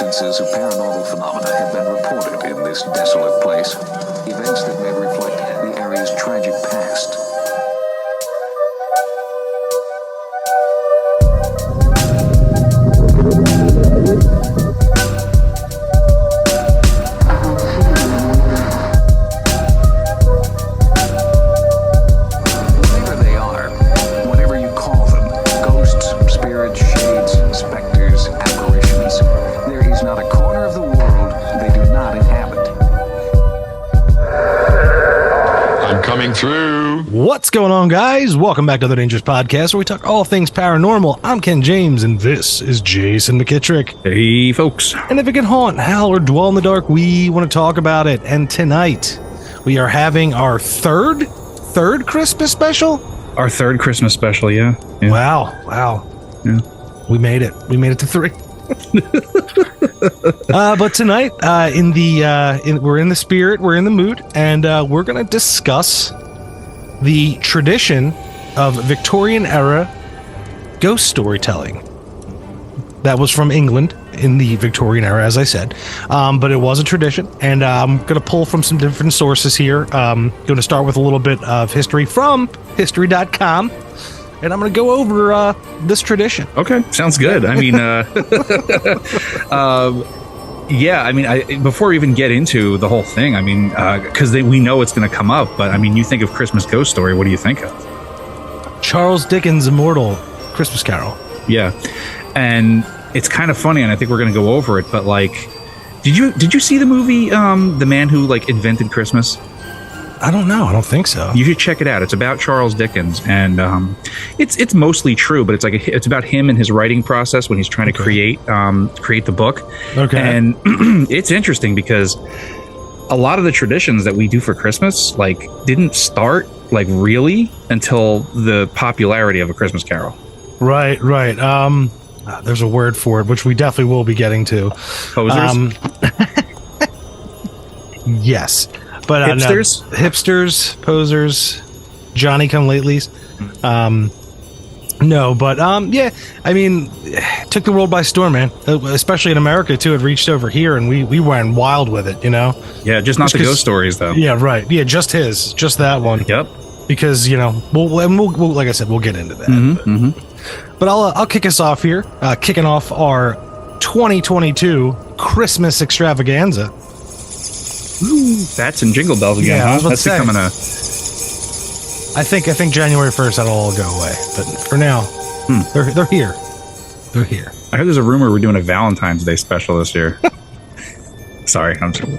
instances of paranormal phenomena have been reported in this desolate place. Events that may reflect the area's tragic past. Through. What's going on, guys? Welcome back to the Dangerous Podcast, where we talk all things paranormal. I'm Ken James, and this is Jason McKittrick. Hey, folks. And if it can haunt, howl, or dwell in the dark, we want to talk about it. And tonight, we are having our third Christmas special? Our third Christmas special, yeah. Wow. Yeah. We made it. We made it to 3. But tonight, we're in the spirit, we're in the mood, and we're going to discuss the tradition of Victorian era ghost storytelling. That was from England in the Victorian era, as I said, but it was a tradition, and I'm going to pull from some different sources here. Going to start with a little bit of history from history.com. And I'm going to go over this tradition. Okay, sounds good. I mean, before we even get into the whole thing, I mean, because we know it's going to come up, but I mean, you think of Christmas Ghost Story, what do you think of? Charles Dickens' immortal Christmas Carol. Yeah, and it's kind of funny, and I think we're going to go over it, but like, did you see the movie, The Man Who Invented Christmas? I don't know. I don't think so. You should check it out. It's about Charles Dickens, and it's mostly true, but it's about him and his writing process when he's trying to create the book. Okay. And it's interesting because a lot of the traditions that we do for Christmas didn't start really until the popularity of A Christmas Carol. Right. There's a word for it, which we definitely will be getting to. Posers. Yes. But hipsters? No, hipsters, posers, Johnny-come-latelys. Yeah, I mean, took the world by storm, man. Especially in America, too. It reached over here, and we went wild with it, you know? Yeah, just not the ghost stories, though. Yeah, right. Yeah, just that one. Yep. Because, we'll like I said, we'll get into that. Mm-hmm. But I'll kick us off here, kicking off our 2022 Christmas extravaganza. Ooh, that's in Jingle Bells again, huh? That's becoming a... I think January 1st that'll all go away. But for now, they're here. They're here. I heard there's a rumor we're doing a Valentine's Day special this year. Sorry, I'm sorry.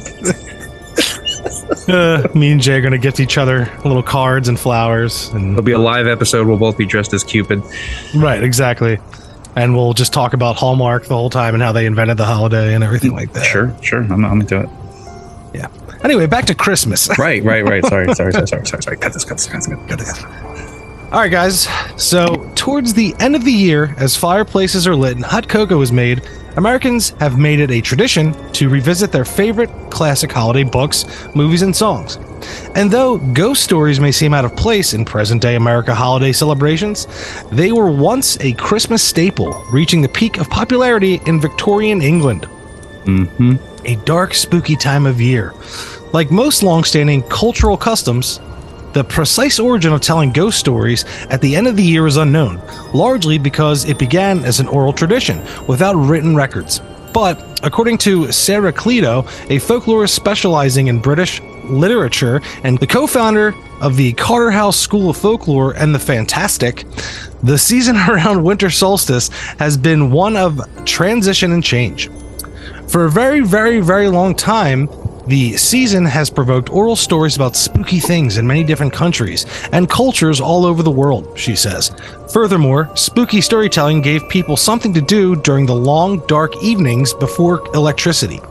Me and Jay are going to gift each other little cards and flowers. And it'll be a live episode. We'll both be dressed as Cupid. Right, exactly. And we'll just talk about Hallmark the whole time and how they invented the holiday and everything like that. Sure. I'm into it. Yeah. Anyway, back to Christmas. Right. Sorry. Cut this. All right, guys. So, towards the end of the year, as fireplaces are lit and hot cocoa is made, Americans have made it a tradition to revisit their favorite classic holiday books, movies, and songs. And though ghost stories may seem out of place in present-day America holiday celebrations, they were once a Christmas staple, reaching the peak of popularity in Victorian England. Mm-hmm. A dark, spooky time of year. Like most long-standing cultural customs, the precise origin of telling ghost stories at the end of the year is unknown, largely because it began as an oral tradition, without written records. But, according to Sarah Cleto, a folklorist specializing in British literature and the co-founder of the Carter House School of Folklore and the Fantastic, the season around winter solstice has been one of transition and change. For a very, very, very long time, the season has provoked oral stories about spooky things in many different countries and cultures all over the world, she says. Furthermore, spooky storytelling gave people something to do during the long, dark evenings before electricity.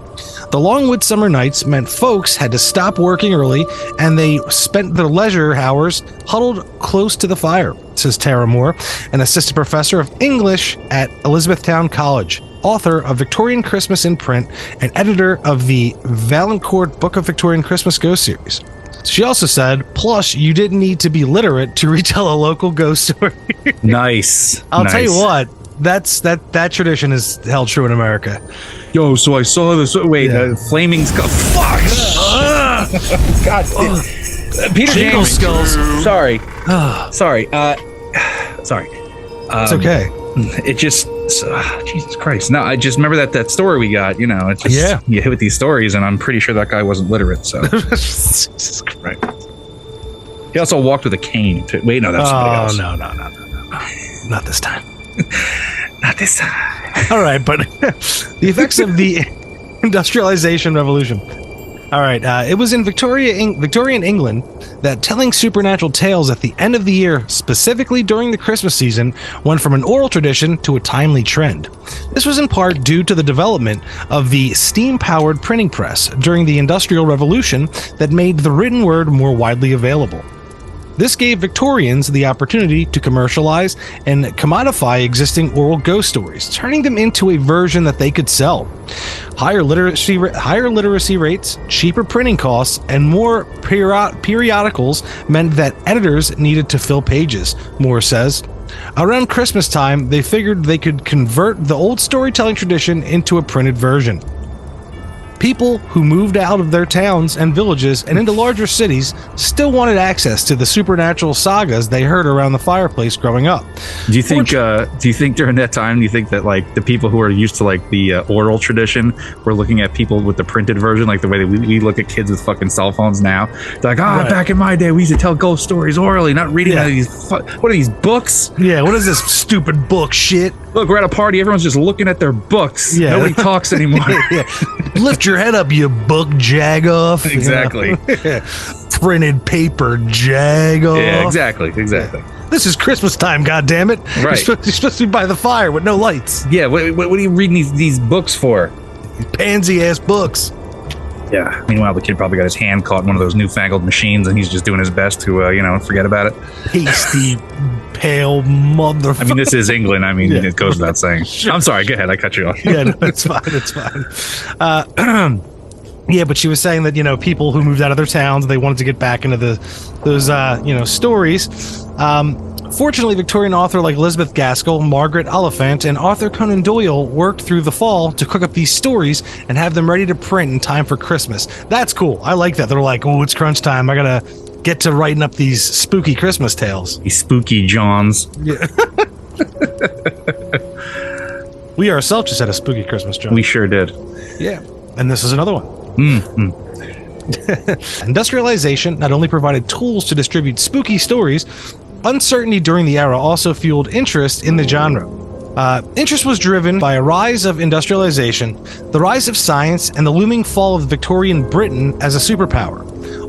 The long midsummer nights meant folks had to stop working early, and they spent their leisure hours huddled close to the fire, says Tara Moore, an assistant professor of English at Elizabethtown College, author of Victorian Christmas in Print, and editor of the Valancourt Book of Victorian Christmas Ghost Series. She also said, plus, you didn't need to be literate to retell a local ghost story. Nice. I'll tell you what, that tradition is held true in America. Yo, so I saw this. Wait, flaming skull. Fuck! God. Peter Jingle James. skulls. Sorry. Sorry. Sorry. It's okay. It just. Jesus Christ. No, I just remember that story we got. You know, it's just, you hit with these stories, and I'm pretty sure that guy wasn't literate. So. Jesus Christ. Right. He also walked with a cane. Wait, no, that's somebody else. No. Not this time. Not this time. All right, but the effects of the industrialization revolution. All right, it was in Victorian England that telling supernatural tales at the end of the year, specifically during the Christmas season, went from an oral tradition to a timely trend. This was in part due to the development of the steam-powered printing press during the Industrial Revolution that made the written word more widely available. This gave Victorians the opportunity to commercialize and commodify existing oral ghost stories, turning them into a version that they could sell. Higher literacy rates, cheaper printing costs, and more periodicals meant that editors needed to fill pages, Moore says. Around Christmas time, they figured they could convert the old storytelling tradition into a printed version. People who moved out of their towns and villages and into larger cities still wanted access to the supernatural sagas they heard around the fireplace growing up. Do you think during that time, do you think that like the people who are used to like the oral tradition were looking at people with the printed version, like the way that we look at kids with fucking cell phones now? They're like, right. Back in my day, we used to tell ghost stories orally, not reading out of these. What are these books? Yeah, what is this stupid book shit? Look, we're at a party. Everyone's just looking at their books. Yeah. Nobody talks anymore. Lift your head up, you book jagoff. Exactly. Printed paper jagoff. Yeah, exactly. This is Christmas time, goddammit. Right. You're supposed to be by the fire with no lights. Yeah, what are you reading these books for? These pansy-ass books. Yeah. Meanwhile, the kid probably got his hand caught in one of those newfangled machines, and he's just doing his best to, forget about it. Pasty, pale motherfucker. I mean, this is England. I mean, it goes without saying. Sure. I'm sorry. Go ahead. I cut you off. Yeah, no, it's fine. It's fine. Yeah, but she was saying that, people who moved out of their towns, they wanted to get back into those stories. Fortunately, Victorian author like Elizabeth Gaskell, Margaret Oliphant, and Arthur Conan Doyle worked through the fall to cook up these stories and have them ready to print in time for Christmas. That's cool. I like that. They're like, oh, it's crunch time. I gotta get to writing up these spooky Christmas tales. These spooky Johns. Yeah. We ourselves just had a spooky Christmas John. We sure did. Yeah. And this is another one. Mm-hmm. Industrialization not only provided tools to distribute spooky stories, uncertainty during the era also fueled interest in the genre. Interest was driven by a rise of industrialization, the rise of science, and the looming fall of Victorian Britain as a superpower.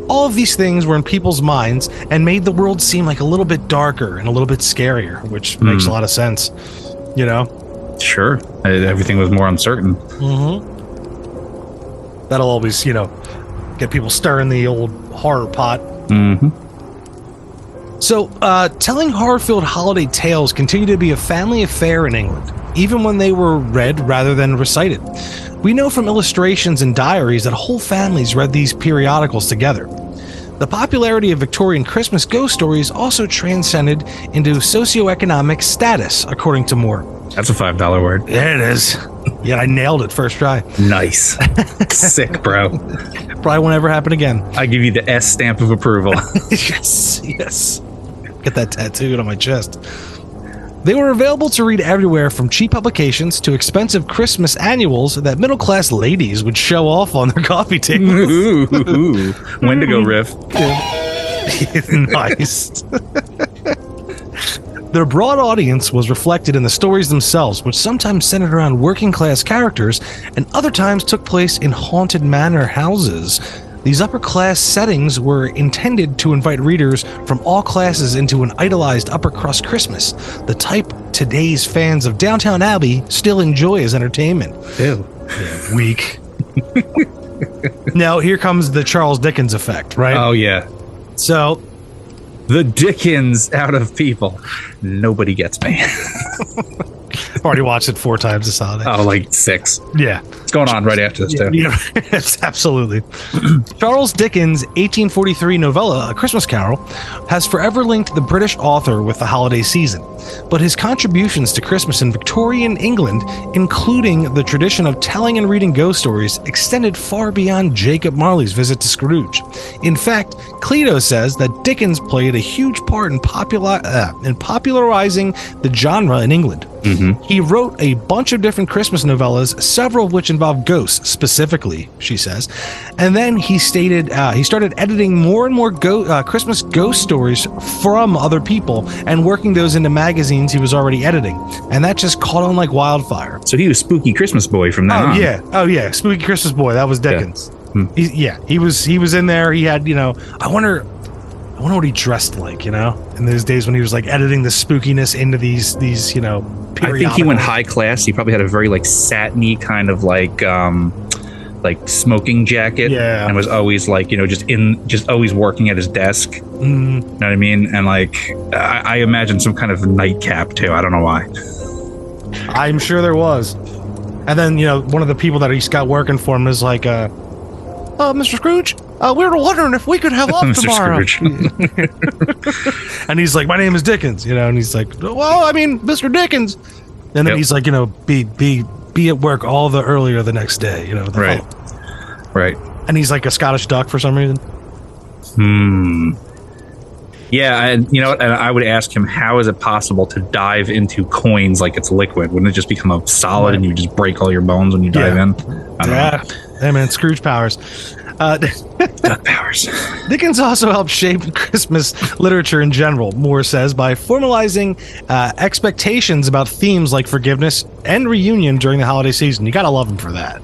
All of these things were in people's minds and made the world seem like a little bit darker and a little bit scarier, which makes a lot of sense, Sure. Everything was more uncertain. Mm-hmm. That'll always, get people stirring the old horror pot. Mm-hmm. So, telling horror-filled holiday tales continued to be a family affair in England, even when they were read rather than recited. We know from illustrations and diaries that whole families read these periodicals together. The popularity of Victorian Christmas ghost stories also transcended into socioeconomic status, according to Moore. That's a $5 word. There it is. Yeah, I nailed it first try. Nice. Sick, bro. Probably won't ever happen again. I give you the S stamp of approval. Yes. Get that tattooed on my chest. They were available to read everywhere from cheap publications to expensive Christmas annuals that middle-class ladies would show off on their coffee tables. Ooh. Wendigo riff. Nice. Their broad audience was reflected in the stories themselves, which sometimes centered around working-class characters and other times took place in haunted manor houses. These upper-class settings were intended to invite readers from all classes into an idolized upper-crust Christmas, the type today's fans of Downton Abbey still enjoy as entertainment. Ew. Yeah, weak. Now, here comes the Charles Dickens effect, right? Oh, yeah. So, the Dickens out of people. Nobody gets me. I've already watched it 4 times this holiday. Oh, like 6. Yeah. It's going on right after this, too. Yeah, it's absolutely. Charles Dickens' 1843 novella, A Christmas Carol, has forever linked the British author with the holiday season. but his contributions to Christmas in Victorian England, including the tradition of telling and reading ghost stories, extended far beyond Jacob Marley's visit to Scrooge. In fact, Cleto says that Dickens played a huge part in popularizing the genre in England. He wrote a bunch of different Christmas novellas, several of which involve ghosts specifically, she says. And then he stated he started editing more and more Christmas ghost stories from other people and working those into magazines he was already editing. And that just caught on like wildfire. So he was Spooky Christmas Boy from then on. Oh yeah, Spooky Christmas Boy. That was Dickens. Yeah. He was in there. He had, I wonder what he dressed like, in those days when he was like editing the spookiness into these I think he went high class. He probably had a very like satiny kind of like smoking jacket. Yeah. And was always like, just always working at his desk. You know what I mean? And like, I imagine some kind of nightcap too. I don't know why. I'm sure there was. And then, one of the people that he's got working for him is like, Mr. Scrooge, we were wondering if we could have off tomorrow. And he's like, my name is Dickens, and he's like, well, I mean, Mr. Dickens. And then he's like, be at work all the earlier the next day, Right. Right. And he's like a Scottish duck for some reason. Yeah, and and I would ask him, how is it possible to dive into coins like it's liquid? Wouldn't it just become a solid and you just break all your bones when you dive in? I don't know. Hey man, Scrooge powers. Duck powers. Dickens also helped shape Christmas literature in general, Moore says, by formalizing expectations about themes like forgiveness and reunion during the holiday season. You gotta love him for that.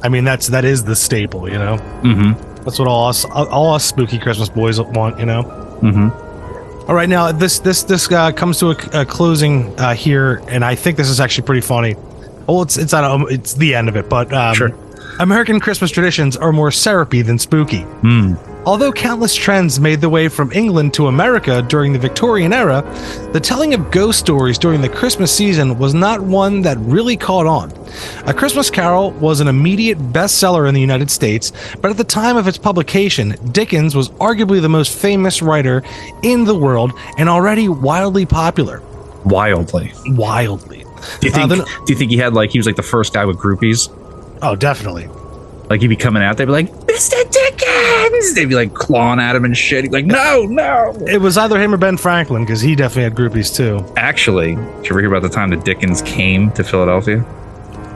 I mean, that is the staple, That's what all us spooky Christmas boys want, All right, now this comes to a closing here, and I think this is actually pretty funny. Well, it's the end of it, but sure. American Christmas traditions are more syrupy than spooky. Although countless trends made the way from England to America during the Victorian era, the telling of ghost stories during the Christmas season was not one that really caught on. A Christmas Carol was an immediate bestseller in the United States, but at the time of its publication, Dickens was arguably the most famous writer in the world and already wildly popular. Wildly. Do you think he had he was like the first guy with groupies? Oh, definitely. Like he'd be coming out, they'd be like, Mr. Dickens! They'd be like clawing at him and shit. He'd be like, no! It was either him or Ben Franklin, because he definitely had groupies too. Actually, did you ever hear about the time that Dickens came to Philadelphia?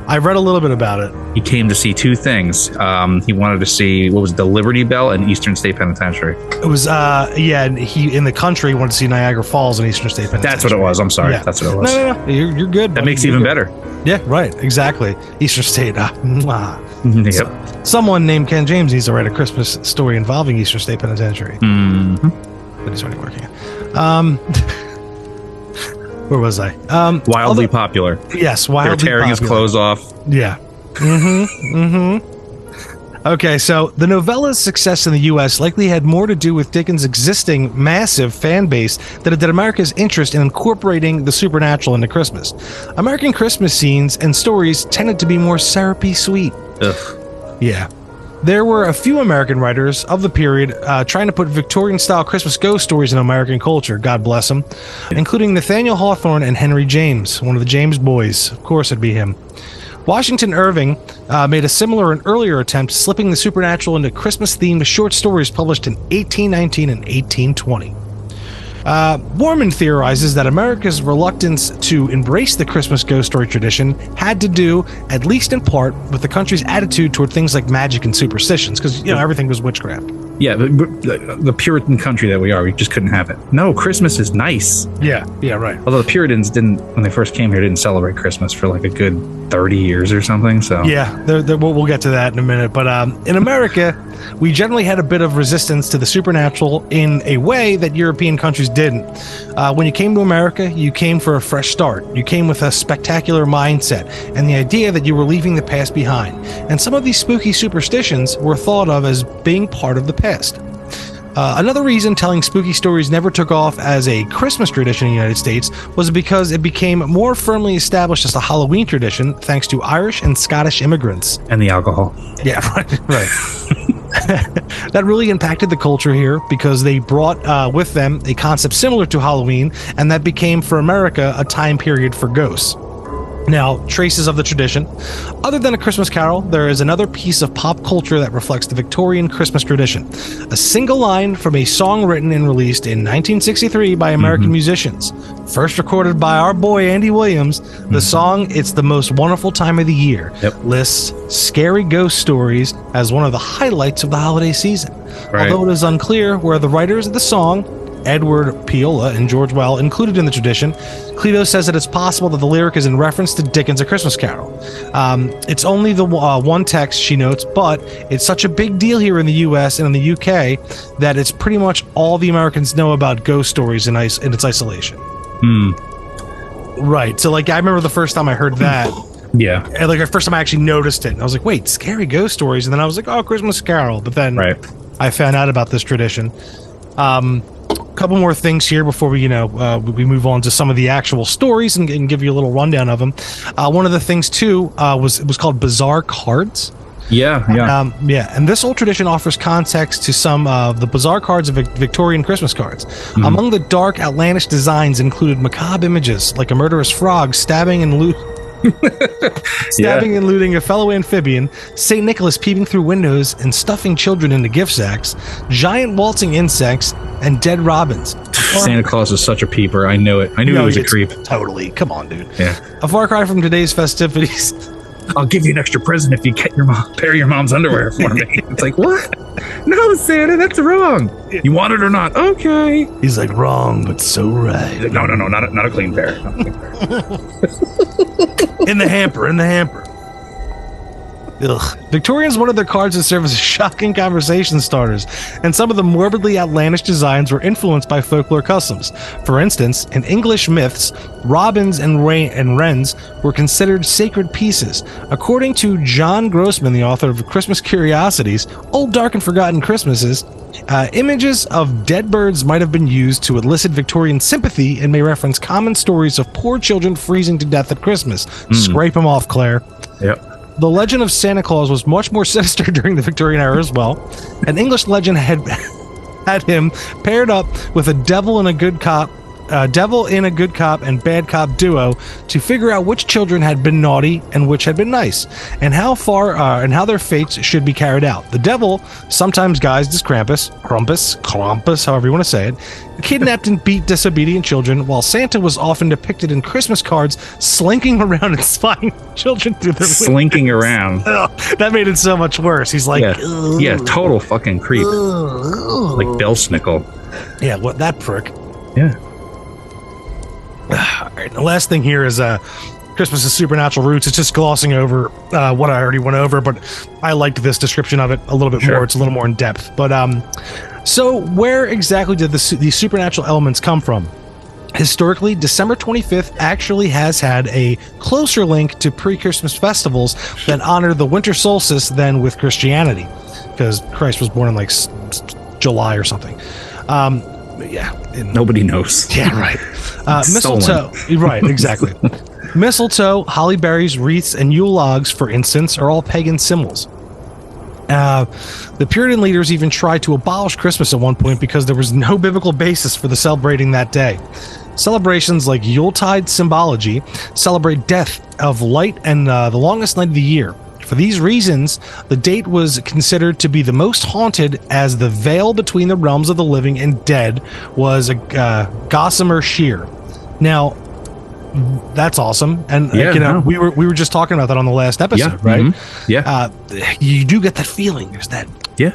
I read a little bit about it. He came to see two things. He wanted to see, the Liberty Bell and Eastern State Penitentiary. It was, and he, in the country, wanted to see Niagara Falls and Eastern State Penitentiary. That's what it was. I'm sorry. Yeah. That's what it was. No. You're good. That makes it even better. Yeah, right. Exactly. Eastern State. Yep. So, someone named Ken James needs to write a Christmas story involving Eastern State Penitentiary. But he's already working it. Where was I? Wildly popular. Yes, wildly popular. They're tearing his clothes off. Yeah. Okay, so the novella's success in the U.S. likely had more to do with Dickens' existing massive fan base than it did America's interest in incorporating the supernatural into Christmas. American Christmas scenes and stories tended to be more syrupy sweet. Ugh. Yeah. There were a few American writers of the period trying to put Victorian-style Christmas ghost stories in American culture, God bless them, including Nathaniel Hawthorne and Henry James, one of the James boys. Of course it'd be him. Washington Irving made a similar and earlier attempt, slipping the supernatural into Christmas-themed short stories published in 1819 and 1820. Borman theorizes that America's reluctance to embrace the Christmas ghost story tradition had to do, at least in part, with the country's attitude toward things like magic and superstitions, because everything was witchcraft. Yeah, but the Puritan country that we are, we just couldn't have it. No, Christmas is nice. Yeah, right. Although the Puritans didn't, when they first came here, didn't celebrate Christmas for like a good 30 years or something. So yeah, we'll get to that in a minute. But in America, we generally had a bit of resistance to the supernatural in a way that European countries didn't. When you came to America, you came for a fresh start. You came with a spectacular mindset and the idea that you were leaving the past behind. And some of these spooky superstitions were thought of as being part of the past. Another reason telling spooky stories never took off as a Christmas tradition in the United States was because it became more firmly established as a Halloween tradition thanks to Irish and Scottish immigrants. And the alcohol. Yeah, right. that really impacted the culture here because they brought with them a concept similar to Halloween, and that became for America a time period for ghosts. Now, traces of the tradition. Other than A Christmas Carol, there is another piece of pop culture that reflects the Victorian Christmas tradition. A single line from a song written and released in 1963 by American musicians. First recorded by our boy Andy Williams, the song "It's the Most Wonderful Time of the Year" lists scary ghost stories as one of the highlights of the holiday season. Right. Although it is unclear where the writers of the song, Edward Piola and George Well, included in the tradition, Cleto says that it's possible that the lyric is in reference to Dickens' A Christmas Carol. It's only the one text, she notes, but it's such a big deal here in the US and in the UK that it's pretty much all the Americans know about ghost stories in its isolation. Right. So, like, I remember the first time I heard that. Yeah. And, like, the first time I actually noticed it, and I was like, wait, scary ghost stories. And then I was like, oh, Christmas Carol. But then I found out about this tradition. Couple more things here before we move on to some of the actual stories and give you a little rundown of them. One of the things too was called bizarre cards. Yeah. And this old tradition offers context to some of the bizarre cards of Victorian Christmas cards. Among the dark, outlandish designs included macabre images like a murderous frog stabbing and looting a fellow amphibian, St. Nicholas peeping through windows and stuffing children into gift sacks, giant waltzing insects, and dead robins. Santa Claus is such a peeper. I knew it. I knew he was a creep. Totally. Come on, dude. Yeah. A far cry from today's festivities. I'll give you an extra present if you get pair your mom's underwear for me. It's like, what? No, Santa, that's wrong. You want it or not? Okay. He's like, wrong, but so right. He's like, no, not a clean pair. Not a clean pair. In the hamper. Ugh. Victorians wanted their cards to serve as shocking conversation starters, and some of the morbidly outlandish designs were influenced by folklore customs. For instance, in English myths, robins and wrens were considered sacred pieces. According to John Grossman, the author of Christmas Curiosities, Old Dark and Forgotten Christmases, images of dead birds might have been used to elicit Victorian sympathy and may reference common stories of poor children freezing to death at Christmas. Scrape them off, Claire. Yep. The legend of Santa Claus was much more sinister during the Victorian era as well. An English legend had him paired up with a devil in a good cop and bad cop duo to figure out which children had been naughty and which had been nice, and how their fates should be carried out. The devil, sometimes guised as Krampus, however you want to say it, kidnapped and beat disobedient children, while Santa was often depicted in Christmas cards slinking around and spying children through their windows. Slinking around. That made it so much worse. He's like, yeah, total fucking creep. Like Bill Snickle. Yeah, what that prick. Yeah. All right, the last thing here is Christmas's supernatural roots. It's just glossing over what I already went over, but I liked this description of it a little bit more. It's a little more in depth. But so where exactly did these supernatural elements come from? Historically, December 25th actually has had a closer link to pre-Christmas festivals that honor the winter solstice than with Christianity, because Christ was born in like July or something. Nobody knows. Yeah, right. Mistletoe. Right, exactly. Mistletoe, holly berries, wreaths, and Yule logs, for instance, are all pagan symbols. The Puritan leaders even tried to abolish Christmas at one point because there was no biblical basis for the celebrating that day. Celebrations like Yuletide symbology celebrate death of light and the longest night of the year. For these reasons, the date was considered to be the most haunted, as the veil between the realms of the living and dead was a gossamer sheer. Now, that's awesome, and we were just talking about that on the last episode, right? Mm-hmm. Yeah, you do get that feeling. There's that. Yeah,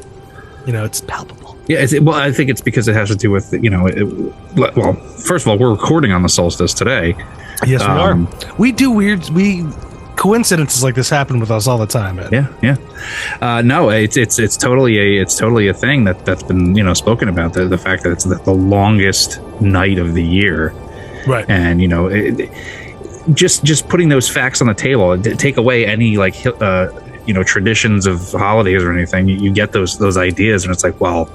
it's palpable. Yeah, well, I think it's because it has to do with well, first of all, we're recording on the solstice today. Yes, we are. We do coincidences like this happen with us all the time, man. Yeah. No, it's totally a thing that's been spoken about, the fact that it's the longest night of the year. Right. And just putting those facts on the table, take away any traditions of holidays or anything, you get those ideas, and it's like, well,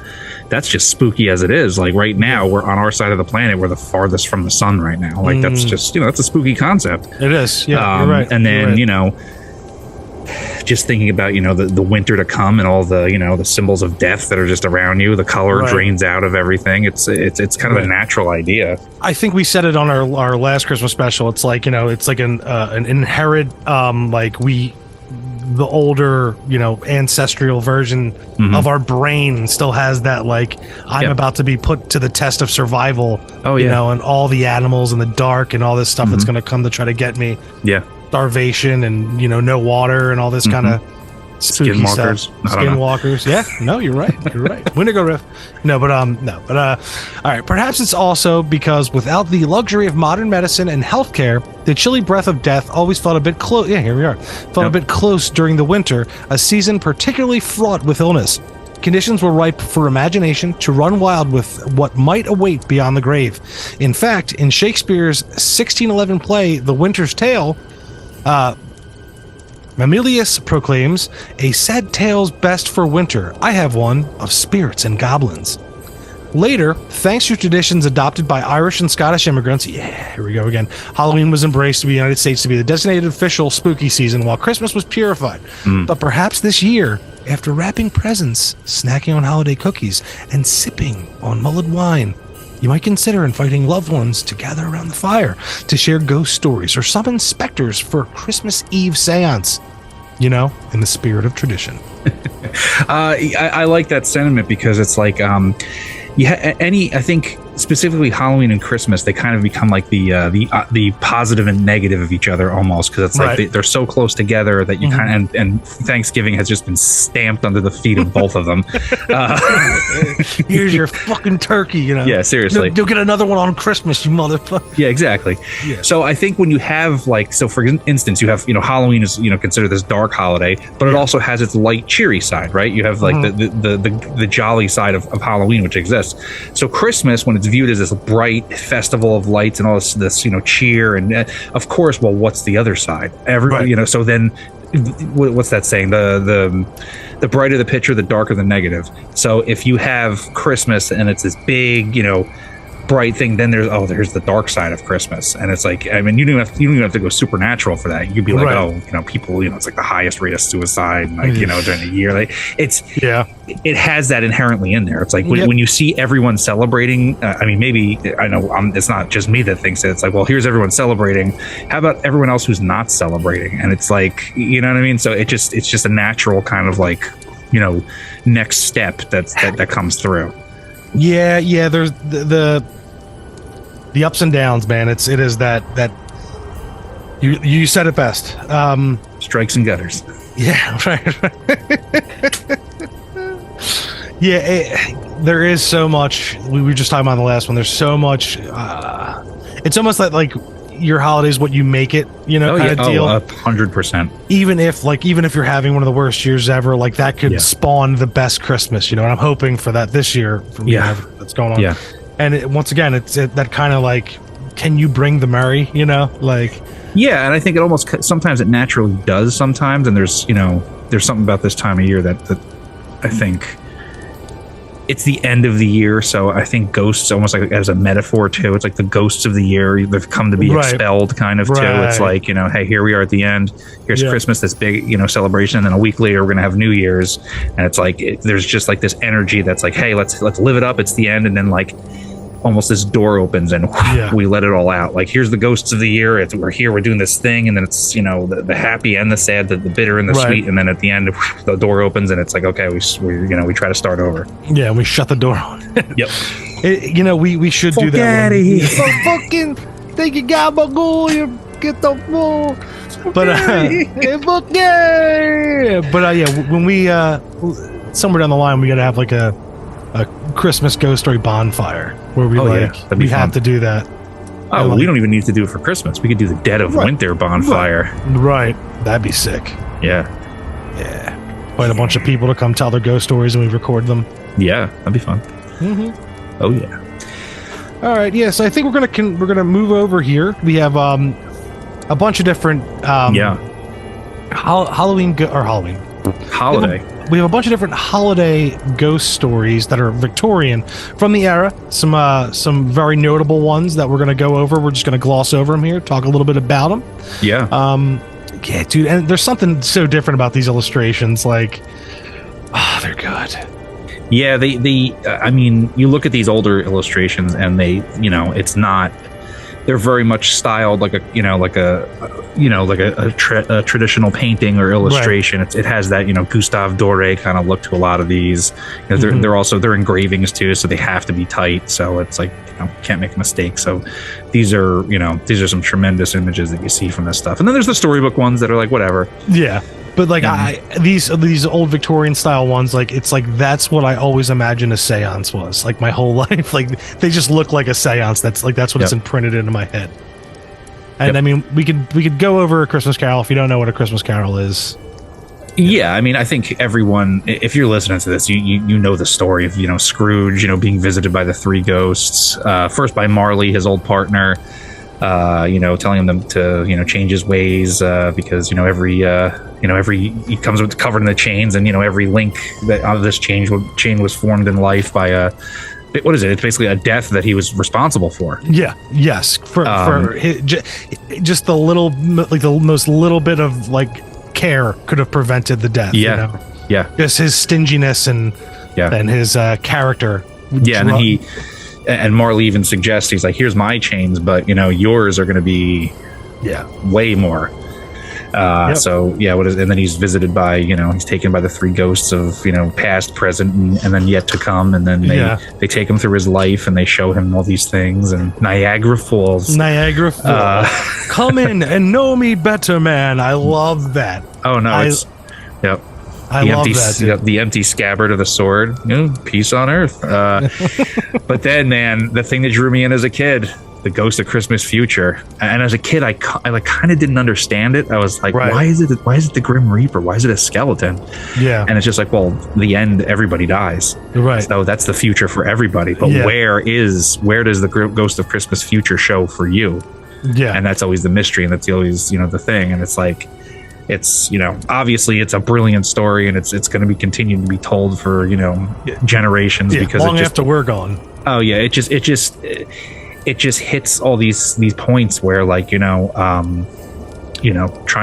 that's just spooky as it is. Like right now, we're on our side of the planet, we're the farthest from the sun right now. Like that's just that's a spooky concept. It is. Yeah, you're right. And then just thinking about, the winter to come and all the, the symbols of death that are just around you. The color drains out of everything. It's kind of a natural idea. I think we said it on our last Christmas special. It's like, it's like an inherent, the older, ancestral version of our brain still has that, like, I'm about to be put to the test of survival. And all the animals in the dark and all this stuff that's going to come to try to get me. Yeah. Starvation and, no water and all this kind of spooky skinwalkers. stuff. Skinwalkers. Yeah. No, you're right. You're right. Wendigo Riff. All right. Perhaps it's also because without the luxury of modern medicine and healthcare, the chilly breath of death always felt a bit close. Yeah, here we are. Felt a bit close during the winter, a season particularly fraught with illness. Conditions were ripe for imagination to run wild with what might await beyond the grave. In fact, in Shakespeare's 1611 play, The Winter's Tale, Mamilius proclaims, "A sad tale's best for winter. I have one of spirits and goblins." Later, thanks to traditions adopted by Irish and Scottish immigrants, here we go again, Halloween was embraced by the United States to be the designated official spooky season while Christmas was purified. But perhaps this year, after wrapping presents, snacking on holiday cookies, and sipping on mulled wine, you might consider inviting loved ones to gather around the fire to share ghost stories or summon specters for a Christmas Eve seance, in the spirit of tradition. I like that sentiment because it's like, I think specifically Halloween and Christmas, they kind of become like the positive and negative of each other almost, because it's like they're so close together that you kind of, and Thanksgiving has just been stamped under the feet of both of them. Here's your fucking turkey, Yeah, seriously. You'll get another one on Christmas, you motherfucker. Yeah, exactly. Yeah. So I think when you have for instance, you have, Halloween is, considered this dark holiday, but it also has its light, cheery side, right? You have like the jolly side of Halloween, which exists. So Christmas, when it's viewed as this bright festival of lights and all this cheer, and of course, well, what's the other side? So then, what's that saying? The brighter the picture, the darker the negative. So if you have Christmas and it's this big, bright thing, then there's the dark side of Christmas, and it's like, I mean, you don't even have to go supernatural for that. You'd be like, people, it's like the highest rate of suicide, during the year. Like it has that inherently in there. It's like when you see everyone celebrating. Maybe I know it's not just me that thinks it. It's like, well, here's everyone celebrating. How about everyone else who's not celebrating? And it's like, you know what I mean? So it's just a natural kind of like, next step that comes through. Yeah. There's the ups and downs, man. It is that you said it best. Strikes and gutters. Yeah, right. There is so much. We were just talking about the last one. There's so much. It's almost like your holidays what you make it, kind of deal. 100%. Even if you're having one of the worst years ever, like that could spawn the best Christmas, and I'm hoping for that this year from that's going on. And once again, it's that kind of like, can you bring the merry, like. Yeah, and I think it almost sometimes it naturally does sometimes, and there's something about this time of year that I think it's the end of the year, so I think ghosts almost like as a metaphor too. It's like the ghosts of the year, they've come to be expelled kind of too. It's like, hey, here we are at the end. Here's Christmas, this big, celebration, and then a week later we're gonna have New Year's, and it's like there's just like this energy that's like, hey, let's live it up. It's the end, and then like almost this door opens and we let it all out. Like, here's the ghosts of the year. We're here, we're doing this thing, and then it's the happy and the sad, the bitter and the sweet, and then at the end the door opens and it's like, okay, we try to start over. Yeah, we shut the door on. Yep. We should do that. Fucking think you got my goal, you get the ball. But when we somewhere down the line we gotta have like a Christmas ghost story bonfire where we we have to do that. Oh, we don't even need to do it for Christmas. We could do the dead of winter bonfire. Right. That'd be sick. Yeah. Invite a bunch of people to come tell their ghost stories and we record them. Yeah, that'd be fun. Oh yeah. All right. Yeah. So I think we're gonna move over here. We have a bunch of different holiday. We have a bunch of different holiday ghost stories that are Victorian from the era. Some very notable ones that we're going to go over. We're just going to gloss over them here, talk a little bit about them. Yeah. Yeah, dude, and there's something so different about these illustrations. Like, they're good. Yeah, I mean, you look at these older illustrations, and they, it's not. They're very much styled like a traditional painting or illustration. Right. It has that Gustave Doré kind of look to a lot of these. They're engravings too, so they have to be tight. So it's like can't make a mistake. So these are some tremendous images that you see from this stuff. And then there's the storybook ones that are like whatever. Yeah. But like these old Victorian style ones, like it's like that's what I always imagined a seance was. Like my whole life, like they just look like a seance. That's what it's imprinted into my head. And I mean, we could go over A Christmas Carol if you don't know what A Christmas Carol is. Yeah, I mean, I think everyone, if you're listening to this, you know the story of Scrooge, being visited by the three ghosts. First by Marley, his old partner. Telling him to change his ways because every he comes with covered in the chains, and every link that out of this chain was formed in life by what is it? It's basically a death that he was responsible for. Yeah. Yes. For just the little, like the most little bit of like care could have prevented the death. Yeah. Yeah. Just his stinginess and his character. Yeah, and then and Marley even suggests, he's like, here's my chains, but yours are going to be way more. So and then he's visited by he's taken by the three ghosts of past, present, and then yet to come, and then they take him through his life and they show him all these things. And Niagara Falls, come in and know me better, man. I love that. Oh no, yep. I love that. The empty scabbard of the sword. Peace on earth. But then, man, the thing that drew me in as a kid, the Ghost of Christmas Future. And as a kid, I like kind of didn't understand it. I was like, why is it the Grim Reaper? Why is it a skeleton? Yeah. And it's just like, well, the end, everybody dies. Right. So that's the future for everybody. But where does the Ghost of Christmas Future show for you? Yeah. And that's always the mystery, and that's always the thing. And it's like, it's obviously it's a brilliant story, and it's going to be continuing to be told for generations, because long after we're gone. Oh yeah, it just hits all these points where like trying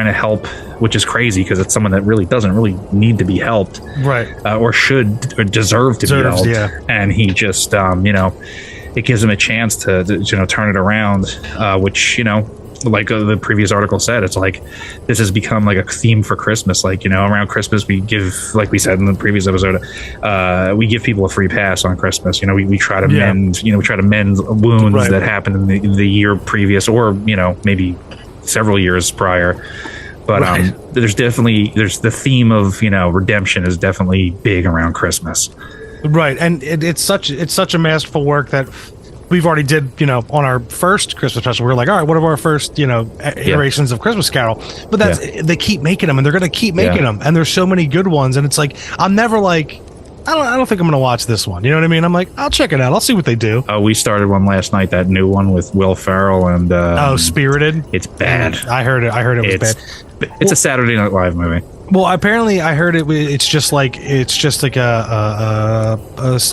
to help, which is crazy because it's someone that really doesn't really need to be helped, right? Or should or deserve to be helped, and he just it gives him a chance to turn it around, which like the previous article said, it's like this has become like a theme for Christmas. Like around Christmas we give, like we said in the previous episode, we give people a free pass on Christmas. We try to mend wounds that happened in the year previous, or maybe several years prior. But there's the theme of redemption is definitely big around Christmas. Right, and it's such a masterful work that we've already did, on our first Christmas special. We were like, all right, what are our first, iterations of Christmas Carol? But they keep making them, and they're going to keep making them. And there's so many good ones. And it's like, I'm never like, I don't think I'm going to watch this one. You know what I mean? I'm like, I'll check it out. I'll see what they do. Oh, we started one last night, that new one with Will Ferrell and Spirited. It's bad. I heard it was bad. It's a Saturday Night Live movie. Well, apparently I heard it's just like a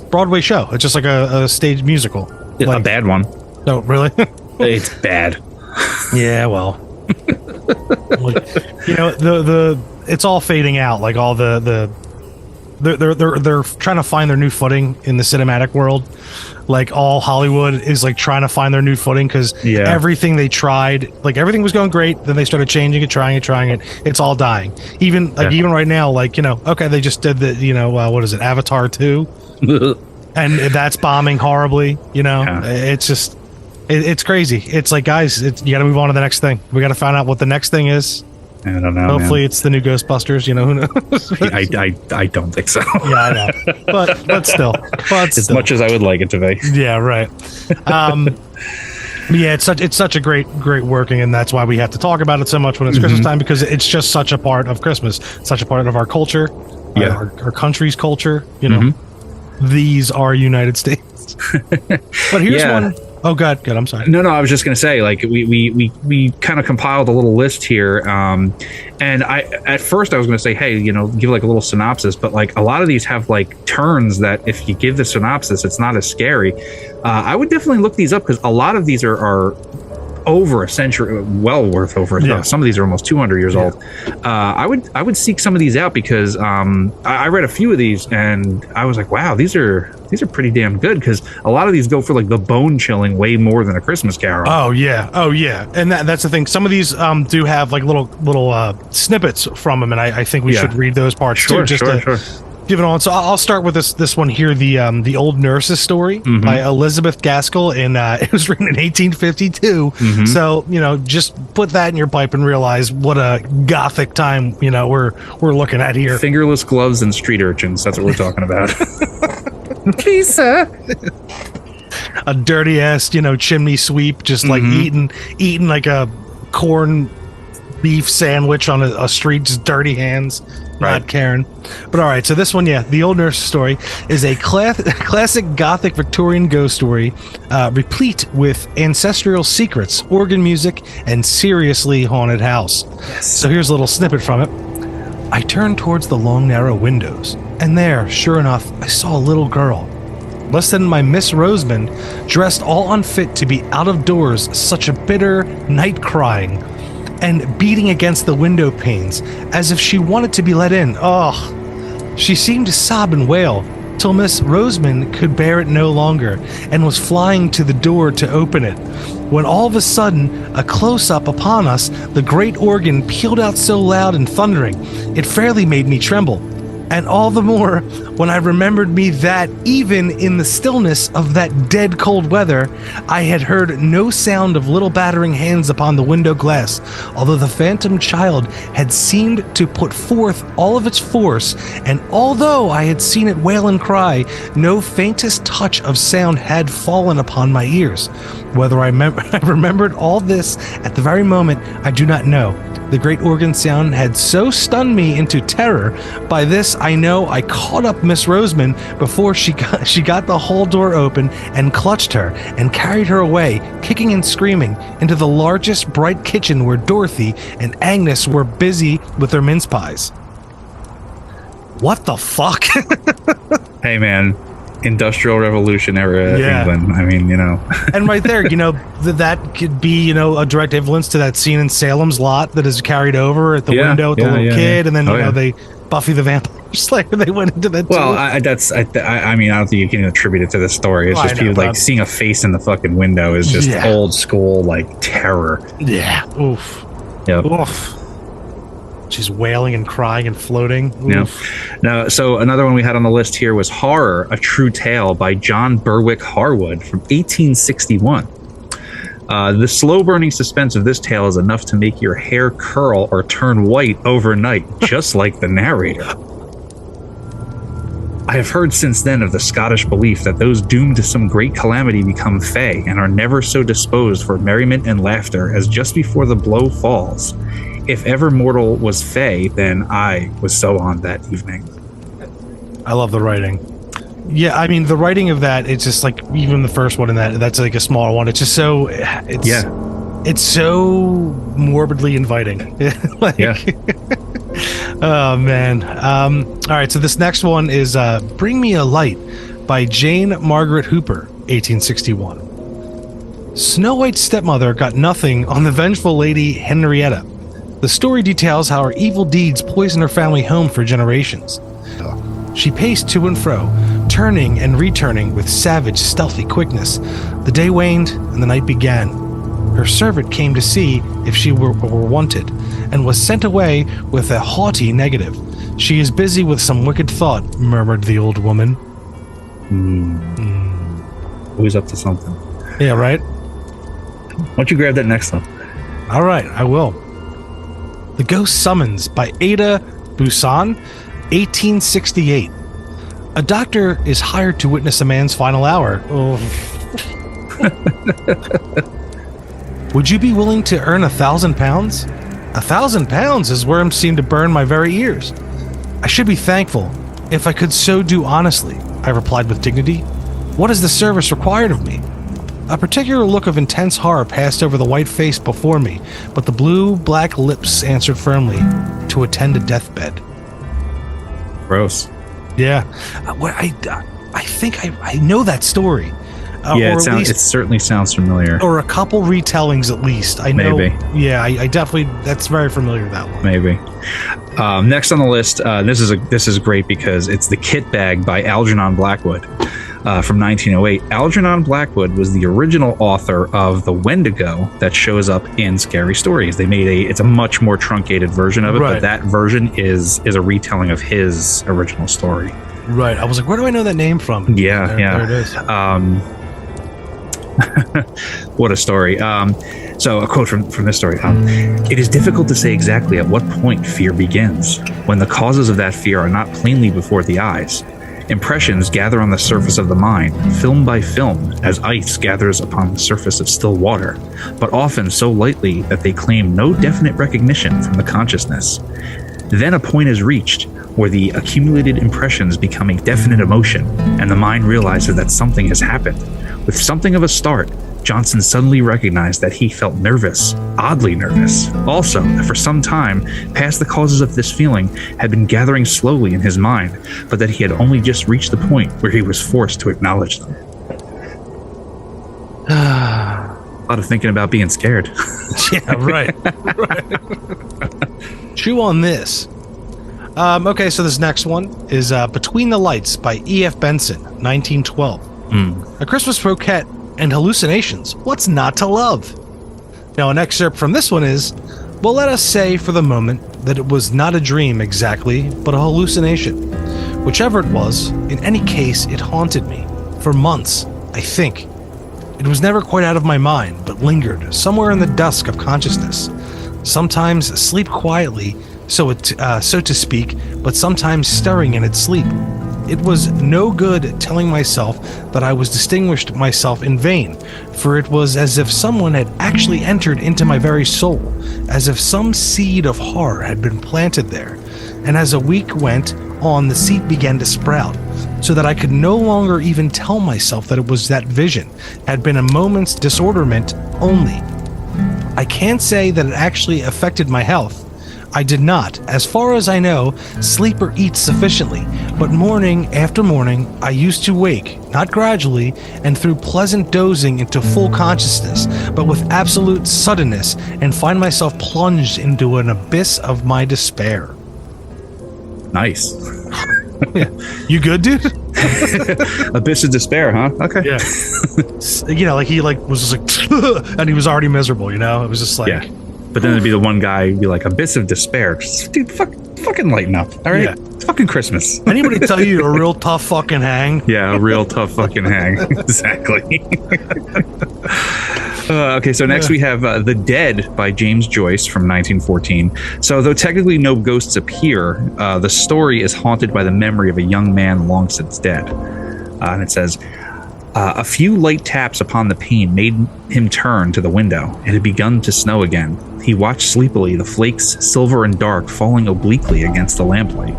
Broadway show. It's just like a stage musical. A bad one. No, really? It's bad. Yeah, well, it's all fading out. Like all they're trying to find their new footing in the cinematic world. Like all Hollywood is like trying to find their new footing, because everything they tried, like everything was going great, then they started changing it, trying it. It's all dying. Even right now, like okay, they just did the what is it, Avatar 2. And that's bombing horribly, It's just, it's crazy. It's like, guys, you got to move on to the next thing. We got to find out what the next thing is. I don't know. Hopefully, it's the new Ghostbusters. Who knows? I don't think so. Yeah, I know. But still, much as I would like it to be. Yeah, right. Yeah, it's such a great working, and that's why we have to talk about it so much when it's Christmas time, because it's just such a part of Christmas, such a part of our culture, our country's culture. These are United States. But here's one. Oh, good. I'm sorry. No, I was just going to say, like, we kind of compiled a little list here. And at first I was going to say, hey, give like a little synopsis, but like a lot of these have like turns that if you give the synopsis, it's not as scary. I would definitely look these up, because a lot of these are over a century, well worth over. Yeah. Some of these are almost 200 years old. I would seek some of these out because I read a few of these and I was like, wow, these are pretty damn good, because a lot of these go for like the bone chilling way more than A Christmas Carol. Oh yeah, and that's the thing. Some of these do have like little snippets from them, and I think we should read those parts too, just to give it on. So I'll start with this one here, the Old Nurse's Story by Elizabeth Gaskell, and it was written in 1852. So just put that in your pipe and realize what a gothic time we're looking at here. Fingerless gloves and street urchins. That's what we're talking about. Please, sir. A dirty ass chimney sweep, just like eating like a corn beef sandwich on a street, just dirty hands. Not caring. But all right, so this one, The Old Nurse's Story is a classic Gothic Victorian ghost story, replete with ancestral secrets, organ music, and seriously haunted house. Yes. So here's a little snippet from it. I turned towards the long, narrow windows, and there, sure enough, I saw a little girl. Less than my Miss Rosamond, dressed all unfit to be out of doors, such a bitter night crying, and beating against the window panes as if she wanted to be let in. Oh, she seemed to sob and wail till Miss Rosamond could bear it no longer and was flying to the door to open it, when all of a sudden, a close-up upon us, the great organ pealed out so loud and thundering, it fairly made me tremble. And all the more when I remembered me that even in the stillness of that dead cold weather, I had heard no sound of little battering hands upon the window glass, although the phantom child had seemed to put forth all of its force, and although I had seen it wail and cry, no faintest touch of sound had fallen upon my ears. Whether I remembered all this at the very moment, I do not know. The great organ sound had so stunned me into terror. By this, I know I caught up Miss Rosamond before she got the hall door open and clutched her and carried her away, kicking and screaming, into the largest bright kitchen where Dorothy and Agnes were busy with their mince pies. What the fuck? Hey, man. Industrial Revolution era England. I mean, And right there, that could be, a direct influence to that scene in Salem's Lot that is carried over at the window with the little kid, and then they Buffy the Vampire Slayer. They went into that. Well, I mean, I don't think you can attribute it to this story. It's just people like seeing a face in the fucking window is just old school like terror. Yeah. Oof. Yep. Oof. She's wailing and crying and floating. Now, so another one we had on the list here was Horror, A True Tale by John Berwick Harwood from 1861. The slow-burning suspense of this tale is enough to make your hair curl or turn white overnight, just like the narrator. I have heard since then of the Scottish belief that those doomed to some great calamity become fey and are never so disposed for merriment and laughter as just before the blow falls. If ever mortal was fey, then I was so on that evening. I love the writing. Yeah, I mean, the writing of that, it's just like, even the first one in that's like a smaller one. It's just so, it's so morbidly inviting. Oh, man. All right, so this next one is Bring Me a Light by Jane Margaret Hooper, 1861. Snow White's stepmother got nothing on the vengeful Lady Henrietta. The story details how her evil deeds poisoned her family home for generations. She paced to and fro, turning and returning with savage, stealthy quickness. The day waned, and the night began. Her servant came to see if she were wanted, and was sent away with a haughty negative. She is busy with some wicked thought, murmured the old woman. Always up to something. Yeah, right? Why don't you grab that next one? All right, I will. The Ghost Summons by Ada Busan, 1868. A doctor is hired to witness a man's final hour. Oh. Would you be willing to earn £1,000? £1,000 is worms seem to burn my very ears. I should be thankful if I could so do honestly, I replied with dignity. What is the service required of me? A particular look of intense horror passed over the white face before me, but the blue-black lips answered firmly, to attend a deathbed. Gross. Yeah. I think I know that story. Yeah, or at least, it certainly sounds familiar. or a couple retellings at least. I know. Maybe. Yeah, I definitely. That's very familiar. That one. Maybe. Next on the list, this is great because it's The Kit Bag by Algernon Blackwood from 1908. Algernon Blackwood was the original author of the Wendigo that shows up in Scary Stories. They made it's a much more truncated version of it, Right. but that version is a retelling of his original story. Right. I was like, where do I know that name from? Yeah, There it is. What a story. So a quote from this story. It is difficult to say exactly at what point fear begins, when the causes of that fear are not plainly before the eyes. Impressions gather on the surface of the mind, film by film, as ice gathers upon the surface of still water, but often so lightly that they claim no definite recognition from the consciousness. Then a point is reached where the accumulated impressions become a definite emotion, and the mind realizes that something has happened. With something of a start, Johnson suddenly recognized that he felt nervous, oddly nervous. Also, that for some time past the causes of this feeling had been gathering slowly in his mind, but that he had only just reached the point where he was forced to acknowledge them. A lot of thinking about being scared. Yeah, right. Chew on this. Okay, so this next one is Between the Lights by E.F. Benson, 1912. A Christmas Croquette and Hallucinations. What's not to love? Now, an excerpt from this one is, well, let us say for the moment that it was not a dream exactly, but a hallucination. Whichever it was, in any case, it haunted me. For months, I think. It was never quite out of my mind, but lingered somewhere in the dusk of consciousness. Sometimes asleep quietly, so to speak, but sometimes stirring in its sleep. It was no good telling myself that I was distinguished myself in vain, for it was as if someone had actually entered into my very soul, as if some seed of horror had been planted there. And as a week went on, the seed began to sprout, so that I could no longer even tell myself that it was that vision, had been a moment's disorderment only. I can't say that it actually affected my health. I did not, as far as I know, sleep or eat sufficiently, but morning after morning I used to wake, not gradually, and through pleasant dozing into full consciousness, but with absolute suddenness, and find myself plunged into an abyss of my despair. Nice. You good, dude? Abyss of despair, huh? Okay. Yeah. You know, like he was just like, and he was already miserable, you know? It was just like... Yeah. But then there'd be the one guy who'd be like, abyss of despair. Dude, fucking lighten up. All right? Yeah. It's fucking Christmas. Anybody tell you you're a real tough fucking hang? Yeah, a real tough fucking hang. Exactly. Okay, so next we have The Dead by James Joyce from 1914. So though technically no ghosts appear, the story is haunted by the memory of a young man long since dead. And it says, a few light taps upon the pane made him turn to the window. It had begun to snow again. He watched sleepily, the flakes, silver and dark, falling obliquely against the lamplight.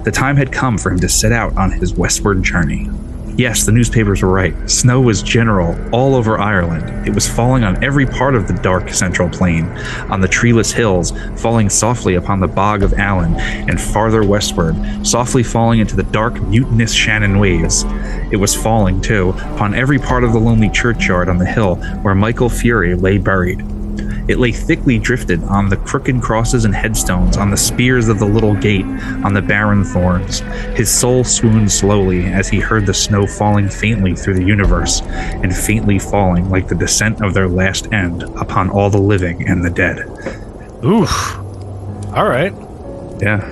The time had come for him to set out on his westward journey. Yes, the newspapers were right. Snow was general all over Ireland. It was falling on every part of the dark central plain, on the treeless hills, falling softly upon the bog of Allen, and farther westward, softly falling into the dark, mutinous Shannon waves. It was falling, too, upon every part of the lonely churchyard on the hill where Michael Fury lay buried. It lay thickly drifted on the crooked crosses and headstones, on the spears of the little gate, on the barren thorns. His soul swooned slowly as he heard the snow falling faintly through the universe, and faintly falling like the descent of their last end upon all the living and the dead. Oof. All right. Yeah.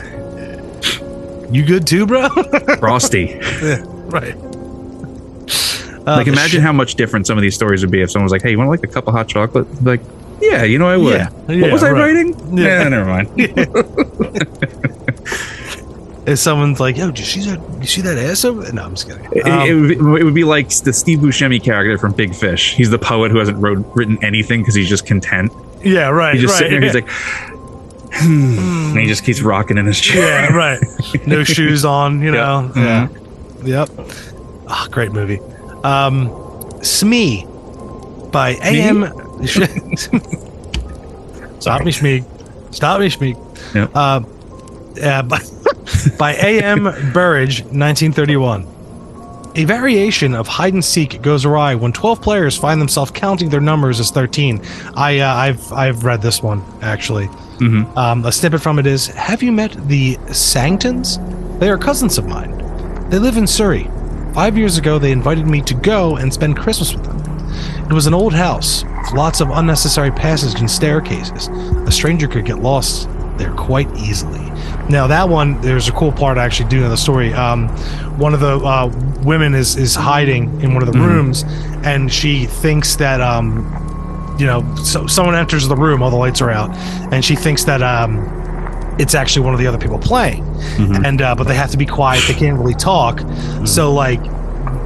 You good too, bro? Frosty. Yeah, right. Like, imagine how much different some of these stories would be if someone was like, hey, you want like a cup of hot chocolate? Like, yeah, you know I would. Yeah, what was I writing? Yeah, never mind. If someone's like, yo, did you see that ass over? No, I'm just kidding. It would be like the Steve Buscemi character from Big Fish. He's the poet who hasn't written anything because he's just content. Yeah, right. He's just sitting there, yeah. he's like, and he just keeps rocking in his chair. Yeah, right. No shoes on, you know. Yep. Yeah. Yep. Ah, great movie. Smee by A.M. Stop me, Schmeeg. Yep. By A.M. Burridge, 1931. A variation of hide and seek goes awry when 12 players find themselves counting their numbers as 13. I've read this one actually. A snippet from it is: have you met the Sangtons? They are cousins of mine. They live in Surrey. 5 years ago, they invited me to go and spend Christmas with them. It was an old house with lots of unnecessary passages and staircases. A stranger could get lost there quite easily. Now that one, there's a cool part I actually do know the story. One of the women is hiding in one of the rooms, and she thinks that so someone enters the room, all the lights are out, and she thinks that it's actually one of the other people playing, and but they have to be quiet. They can't really talk. So like,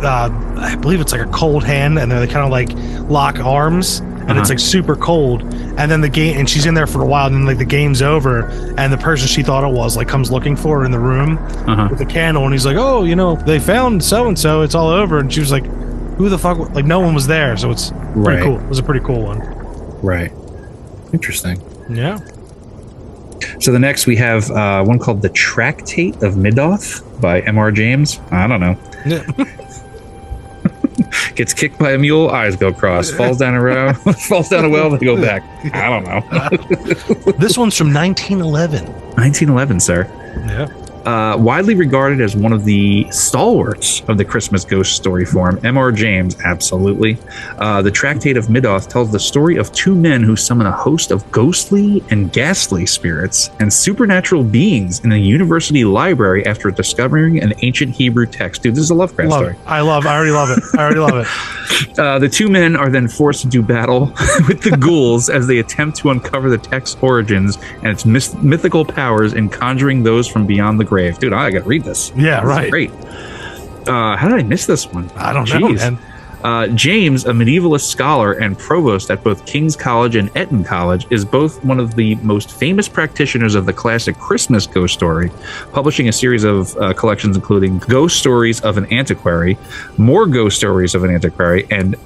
I believe it's like a cold hand, and they kind of like lock arms, and it's like super cold. And then the game, and she's in there for a while, and then like the game's over, and the person she thought it was like comes looking for her in the room with a candle, and he's like, oh, they found so and so. It's all over, and she was like, who the fuck? Like no one was there, so it's pretty cool. It was a pretty cool one. Right. Interesting. Yeah. So the next we have one called The Tractate of Midoth by M.R. James. I don't know. Yeah. Gets kicked by a mule, eyes go cross. Falls down a well, they go back. I don't know. This one's from 1911. 1911, sir. Yeah. Widely regarded as one of the stalwarts of the Christmas ghost story form, M.R. James, absolutely. The Tractate of Midoth tells the story of two men who summon a host of ghostly and ghastly spirits and supernatural beings in a university library after discovering an ancient Hebrew text. Dude, this is a Lovecraft story. I already love it. The two men are then forced to do battle with the ghouls as they attempt to uncover the text's origins and its mythical powers in conjuring those from beyond the grave. Dude, I gotta read this. Yeah, this right. Is great. How did I miss this one? I don't know, man. James, a medievalist scholar and provost at both King's College and Eton College, is both one of the most famous practitioners of the classic Christmas ghost story, publishing a series of collections including Ghost Stories of an Antiquary, More Ghost Stories of an Antiquary, and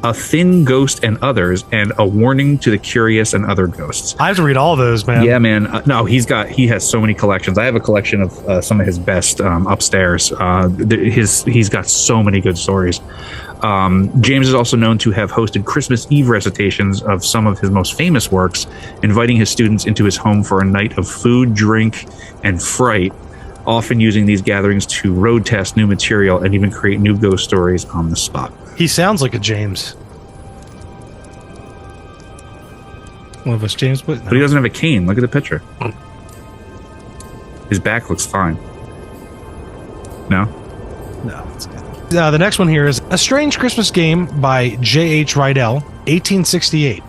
A Thin Ghost and Others, and A Warning to the Curious and Other Ghosts. I have to read all of those, man. Yeah, man. No, he has so many collections. I have a collection of some of his best upstairs. He's got so many good stories. James is also known to have hosted Christmas Eve recitations of some of his most famous works, inviting his students into his home for a night of food, drink, and fright, often using these gatherings to road test new material and even create new ghost stories on the spot. He sounds like a James. One of us James, but he doesn't have a cane. Look at the picture. His back looks fine. No? No, it's good. The next one here is A Strange Christmas Game by J.H. Rydell, 1868.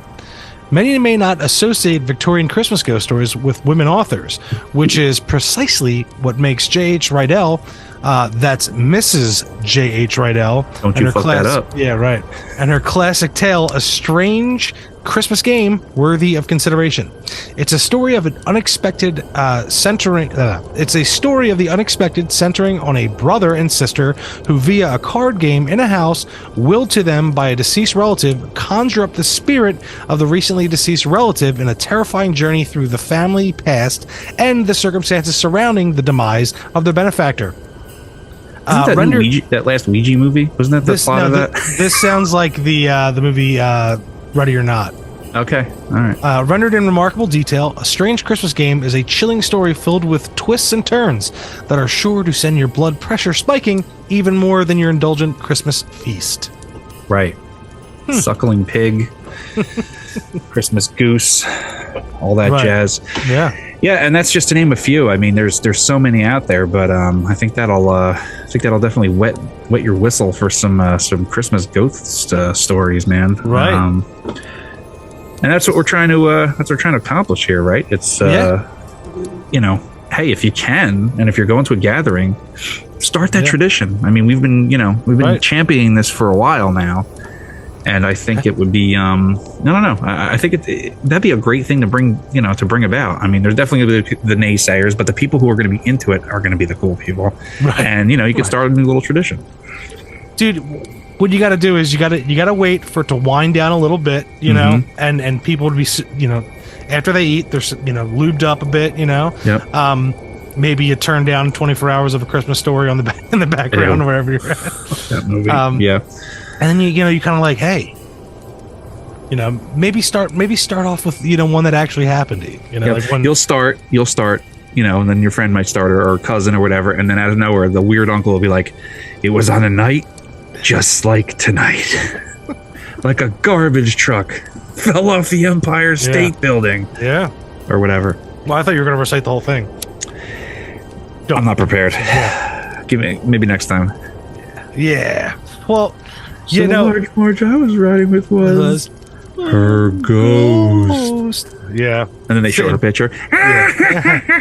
Many may not associate Victorian Christmas ghost stories with women authors, which is precisely what makes J.H. Rydell, that's Mrs. J.H. Rydell. Don't you fuck that up. Yeah, right. And her classic tale, A Strange Christmas Game, worthy of consideration. It's a story of an unexpected it's a story of the unexpected centering on a brother and sister who, via a card game in a house willed to them by a deceased relative, conjure up the spirit of the recently deceased relative in a terrifying journey through the family past and the circumstances surrounding the demise of their benefactor. Isn't that last Ouija movie? Wasn't that the plot of that? This sounds like the movie Ready or Not. Okay, all right. Rendered in remarkable detail, A Strange Christmas Game is a chilling story filled with twists and turns that are sure to send your blood pressure spiking even more than your indulgent Christmas feast. Right. Suckling pig, Christmas goose, all that jazz. Yeah. Yeah, and that's just to name a few. I mean, there's so many out there, but I think that'll definitely wet your whistle for some Christmas ghost stories, man. Right. And that's what we're trying to accomplish here, right? It's hey, if you can, and if you're going to a gathering, start that tradition. I mean, we've been championing this for a while now. And I think it would be, I think that'd be a great thing to bring about. I mean, there's definitely going to be the naysayers, but the people who are going to be into it are going to be the cool people. Right. And, you can start a new little tradition. Dude, what you got to do is you got to wait for it to wind down a little bit, and people would be, after they eat, they're, lubed up a bit, Yep. maybe you turn down 24 Hours of a Christmas Story on the in the background Ew. wherever you're at. That movie. Yeah. And then you kind of like, hey, maybe start off with one that actually happened to you. Like when You'll start, and then your friend might start or cousin or whatever, and then out of nowhere, the weird uncle will be like, "It was on a night just like tonight, like a garbage truck fell off the Empire State Building." Yeah. Or whatever. Well, I thought you were going to recite the whole thing. I'm not prepared. Yeah. Give me maybe next time. Yeah. Well, So the large Marge I was riding with was her ghost. Yeah. And then they show her picture.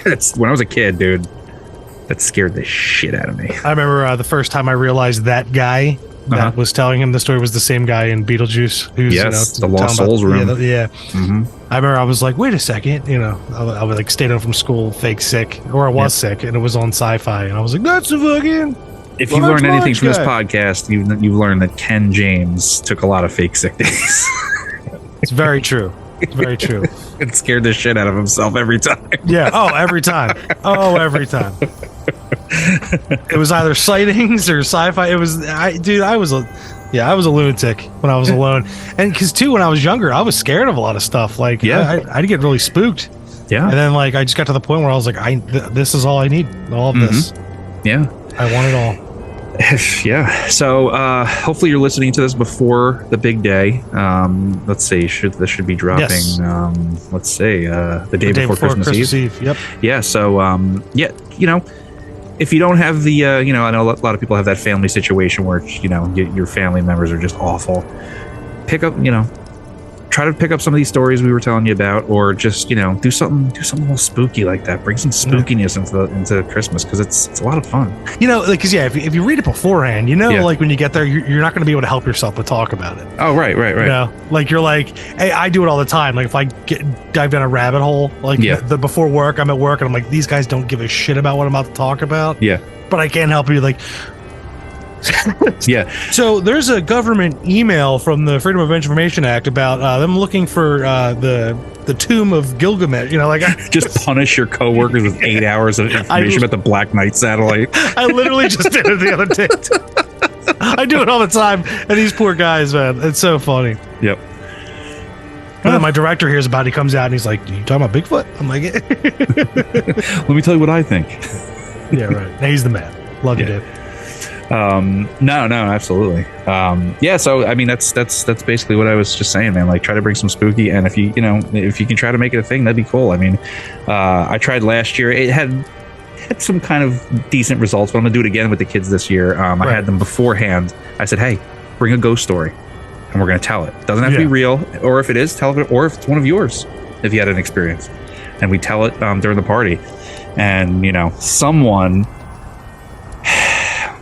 That's when I was a kid, dude. That scared the shit out of me. I remember the first time I realized that guy that was telling him the story was the same guy in Beetlejuice. Who's, the Lost Souls room. Yeah. Mm-hmm. I remember I was like, wait a second. I would like stayed home from school, fake sick, or I was sick, and it was on Sci-Fi, and I was like, that's a fucking. If you learn anything from this podcast, you've learned that Ken James took a lot of fake sick days. It's very true. It's very true. It scared the shit out of himself every time. Yeah. Oh, every time. Every time. It was either sightings or sci-fi. It was, I was a lunatic when I was alone. And because too, when I was younger, I was scared of a lot of stuff. Like, I'd get really spooked. Yeah. And then like, I just got to the point where I was like, this is all I need. All of this. Yeah. I want it all. Yeah. So hopefully you're listening to this before the big day. Let's see. This should be dropping. Yes. Let's say the day before Christmas Eve. Yep. Yeah. So if you don't have the I know a lot of people have that family situation where your family members are just awful. Pick up try to pick up some of these stories we were telling you about, or just do something a little spooky like that. Bring some spookiness into Christmas, because it's a lot of fun. Because if you read it beforehand, like when you get there, you're not going to be able to help yourself but talk about it. Oh, right. Like you're like, hey, I do it all the time. Like if I dive down a rabbit hole, like before work, I'm at work and I'm like, these guys don't give a shit about what I'm about to talk about. Yeah, but I can't help you. Like. Yeah. So there's a government email from the Freedom of Information Act about them looking for the tomb of Gilgamesh. Just punish your coworkers with 8 hours of information about the Black Knight satellite. I literally just did it the other day. I do it all the time, and these poor guys, man, it's so funny. Yep. And then my director hears about it. He comes out and he's like, "You talking about Bigfoot?" I'm like, "Let me tell you what I think." Yeah, right. He's the man. Love you, Dave. No, absolutely. So I mean, that's basically what I was just saying, man. Like, try to bring some spooky, and if you can try to make it a thing, that'd be cool. I mean, I tried last year. It had some kind of decent results, but I'm gonna do it again with the kids this year. I had them beforehand. I said, hey, bring a ghost story, and we're gonna tell it. Doesn't have to be real, or if it is, tell it, or if it's one of yours, if you had an experience, and we tell it during the party. And someone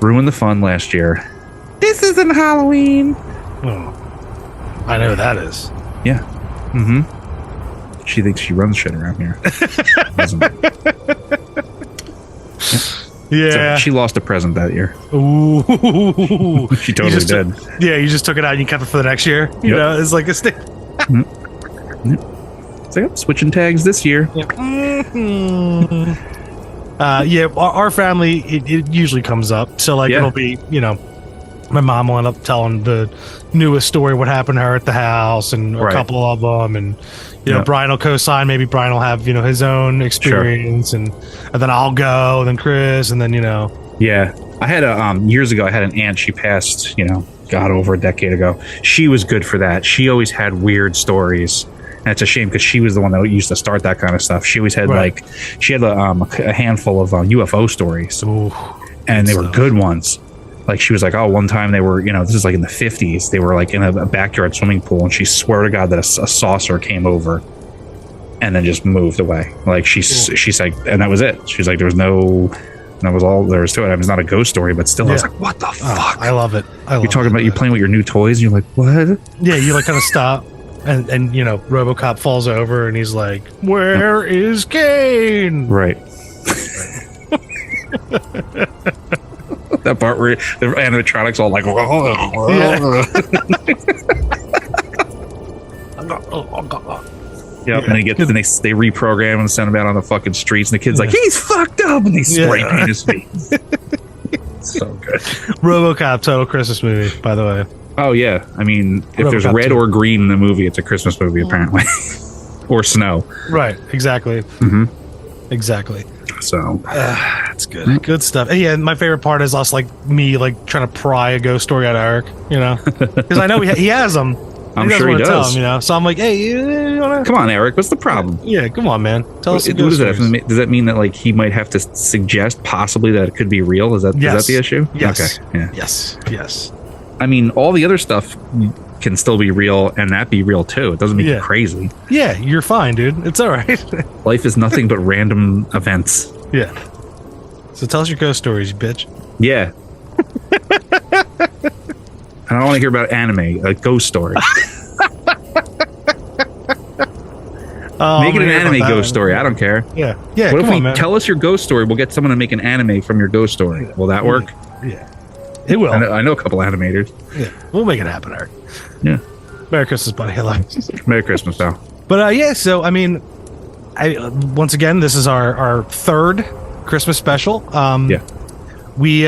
ruined the fun last year. This isn't Halloween. Oh, I know who that is. Yeah. Mm-hmm. She thinks she runs shit around here. Yeah. So she lost a present that year. Ooh. She totally did. Yeah, you just took it out and you kept it for the next year. You know, it's like a stick. So switching tags this year. Our family, it usually comes up. So it'll be, my mom will end up telling the newest story, what happened to her at the house, and a couple of them, and Brian will co-sign. Maybe Brian will have his own experience, and then I'll go, and then Chris, and then Yeah, I had years ago. I had an aunt. She passed, God, over a decade ago. She was good for that. She always had weird stories. And it's a shame because she was the one that used to start that kind of stuff. She always had she had a handful of UFO stories. Ooh, and they were good ones. Like, she was like, oh, one time they were, this is like in the 50s. They were like in a backyard swimming pool, and she swore to God that a saucer came over and then just moved away. Like, she's like, and that was it. She's like, there was no, that was all there was to it. I mean, it's not a ghost story, but still, I was like, what the fuck? I love it. You're talking about you playing with your new toys, and you're like, what? Yeah, you kind of stop. And RoboCop falls over and he's like, "Where is Kane?" Right. That part where the animatronics all like, Yep, and they reprogram and send him out on the fucking streets, and the kid's like, he's fucked up, and they spray paint his face. So good. RoboCop, total Christmas movie, by the way. Oh yeah, I mean, if there's red or green in the movie, it's a Christmas movie apparently, or snow. Right, exactly. Exactly. So that's good. Good stuff. Yeah, my favorite part is us, like me, like trying to pry a ghost story out of Eric. You know, because I know he has them. I'm sure he does. Tell him, you know, so I'm like, hey, you wanna... Come on, Eric. What's the problem? Yeah, come on, man. Tell us. What does that mean? That like he might have to suggest possibly that it could be real? Is that the issue? Yes. Okay. Yeah. Yes. I mean, all the other stuff can still be real, and that be real too. It doesn't make you crazy. Yeah, you're fine, dude. It's all right. Life is nothing but random events. Yeah. So tell us your ghost stories, you bitch. Yeah. I don't want to hear about anime, a ghost story. Make it an anime ghost story. I don't care. Yeah. What if we tell us your ghost story? We'll get someone to make an anime from your ghost story. Will that work? Yeah. It will. I know a couple animators. Yeah. We'll make it happen, Eric. Yeah. Merry Christmas, buddy. Hello. Merry Christmas, pal. But yeah, so I mean, once again, this is our third Christmas special. We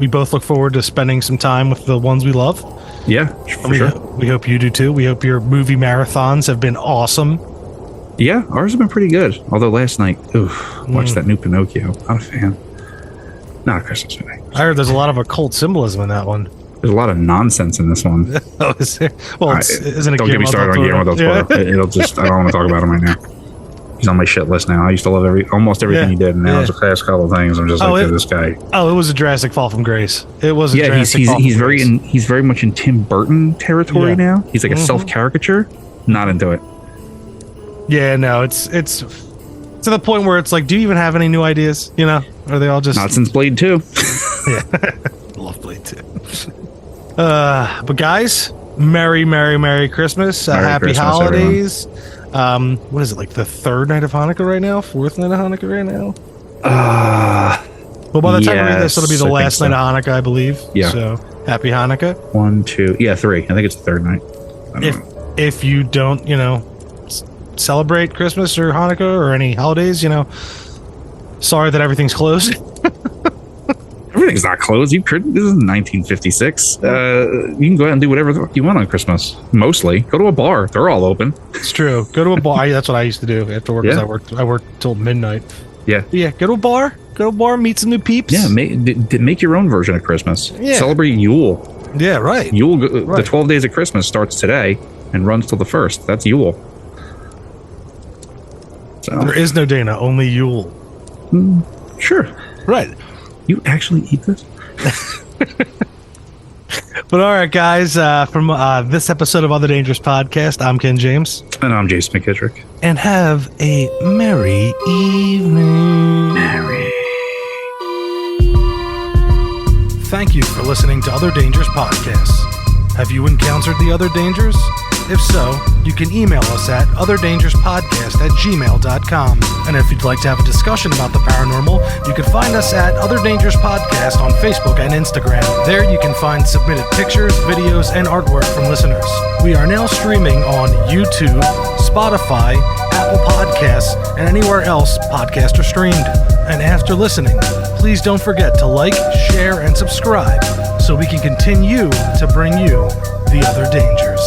both look forward to spending some time with the ones we love. Yeah, for sure. We hope you do too. We hope your movie marathons have been awesome. Yeah, ours have been pretty good. Although last night, watched that new Pinocchio. Not a fan. Not a Christmas movie. I heard there's a lot of occult symbolism in that one. There's a lot of nonsense in this one. Oh, is there? Well, isn't it? Don't get me started on Guillermo del Toro. It'll just, I don't want to talk about him right now. He's on my shit list now. I used to love almost everything he did, and now it's a last couple of things. I'm just this guy. Oh, it was a drastic fall from grace. It was. He's very much in Tim Burton territory now. He's like a self caricature. Not into it. Yeah, no, it's to the point where it's like, do you even have any new ideas? You know, are they all just not since Blade 2? Yeah, love Blade 2. But guys, Merry Christmas. Happy Christmas, holidays. Everyone. What is it, like the third night of Hanukkah right now? Fourth night of Hanukkah right now? Well, by the time we read this, it'll be the last night of Hanukkah, I believe. Yeah. So happy Hanukkah. 1, 2, 3. I think it's the third night. If you don't, celebrate Christmas or Hanukkah or any holidays, sorry that everything's closed. Everything's not closed. This is 1956. You can go out and do whatever the fuck you want on Christmas. Mostly, go to a bar. They're all open. It's true. Go to a bar. That's what I used to do after work. Yeah. I worked till midnight. Yeah. Yeah. Go to a bar. Meet some new peeps. Yeah. Make your own version of Christmas. Yeah. Celebrate Yule. Yeah. Right. Yule. Right. The 12 days of Christmas starts today and runs till the 1st. That's Yule. So. There is no Dana. Only Yule. Sure. Right. You actually eat this? But all right, guys, from this episode of Other Dangerous Podcast, I'm Ken James. And I'm Jason McKittrick. And have a merry evening. Merry. Thank you for listening to Other Dangerous Podcasts. Have you encountered the other dangers? If so, you can email us at otherdangerouspodcast@gmail.com. And if you'd like to have a discussion about the paranormal, you can find us at Other Dangerous Podcast on Facebook and Instagram. There you can find submitted pictures, videos, and artwork from listeners. We are now streaming on YouTube, Spotify, Apple Podcasts, and anywhere else podcasts are streamed. And after listening, please don't forget to like, share, and subscribe so we can continue to bring you the other dangers.